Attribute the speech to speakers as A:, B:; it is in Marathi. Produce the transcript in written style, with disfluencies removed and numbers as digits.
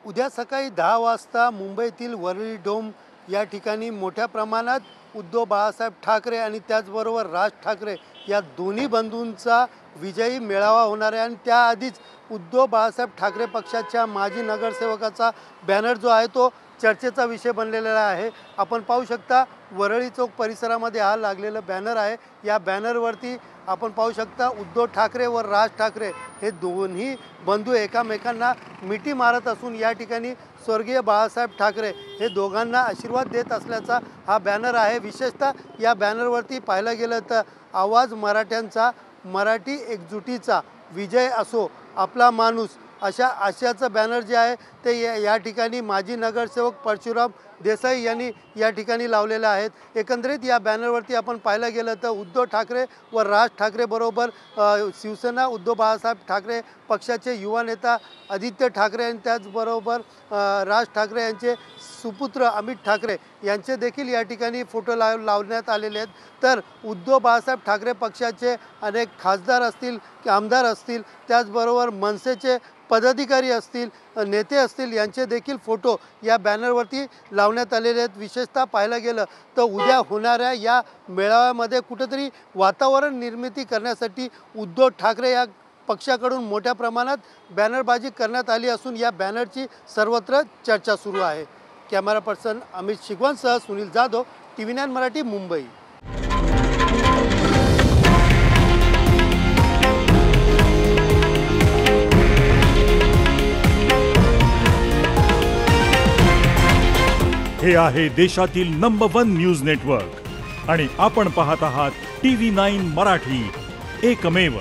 A: उद्या सकाळी 10 वाजता मुंबईतील वरळी डोम या ठिकाणी मोठ्या प्रमाणात उद्धव बाळासाहेब ठाकरे आणि त्याचबरोबर राज ठाकरे या दोन्ही बंधूंचा विजयी मेळावा होणार आहे। आणि त्याआधीच उद्धव बाळासाहेब ठाकरे पक्षाच्या माजी नगरसेवकाचा बॅनर जो आहे तो चर्चेचा विषय बनलेला आहे। आपण पाहू शकता वरळी चौक परिसरामध्ये हा लागलेला बॅनर आहे। या बॅनरवरती आपण पाहू शकता उद्धव ठाकरे व राज ठाकरे हे दोन्ही बंधू एकामेकांना मिठी मारत असून या ठिकाणी स्वर्गीय बाळासाहेब ठाकरे हे दोघांना आशीर्वाद देत असल्याचा हा बॅनर आहे। विशेषतः या बॅनरवरती पाहायला गेलं तर आवाज मराठ्यांचा, मराठी एकजुटीचा विजय असो आपला माणूस अशा आशयाचं बॅनर जे आहे ते या ठिकाणी माजी नगरसेवक परशुराम देसाई यांनी या ठिकाणी लावलेले आहेत। एकंदरीत या बॅनरवरती आपण पाहायला गेलं तर उद्धव ठाकरे व राज ठाकरे बरोबर शिवसेना उद्धव बाळासाहेब ठाकरे पक्षाचे युवा नेता आदित्य ठाकरे आणि त्याचबरोबर राज ठाकरे यांचे सुपुत्र अमित ठाकरे यांचे देखील या ठिकाणी फोटो लावण्यात आलेले आहेत। तर उद्धव बाळासाहेब ठाकरे पक्षाचे अनेक खासदार असतील, आमदार असतील, त्याचबरोबर मनसेचे पदाधिकारी असतील, नेते असतील यांचे देखील फोटो या बॅनरवरती लावण्यात आलेले आहेत। विशेषतः पाहायला गेलं तर उद्या होणाऱ्या या मेळाव्यामध्ये कुठेतरी वातावरण निर्मिती करण्यासाठी उद्धव ठाकरे या पक्षाकडून मोठ्या प्रमाणात बॅनरबाजी करण्यात आली असून या बॅनरची सर्वत्र चर्चा सुरू आहे। कॅमेरा पर्सन अमित शिगवणसह सुनील जाधव, TV9 मराठी, मुंबई।
B: हे आहे देशातील नंबर 1 न्यूज नेटवर्क आणि आपण पाहत आहात TV9 मराठी, एकमेव।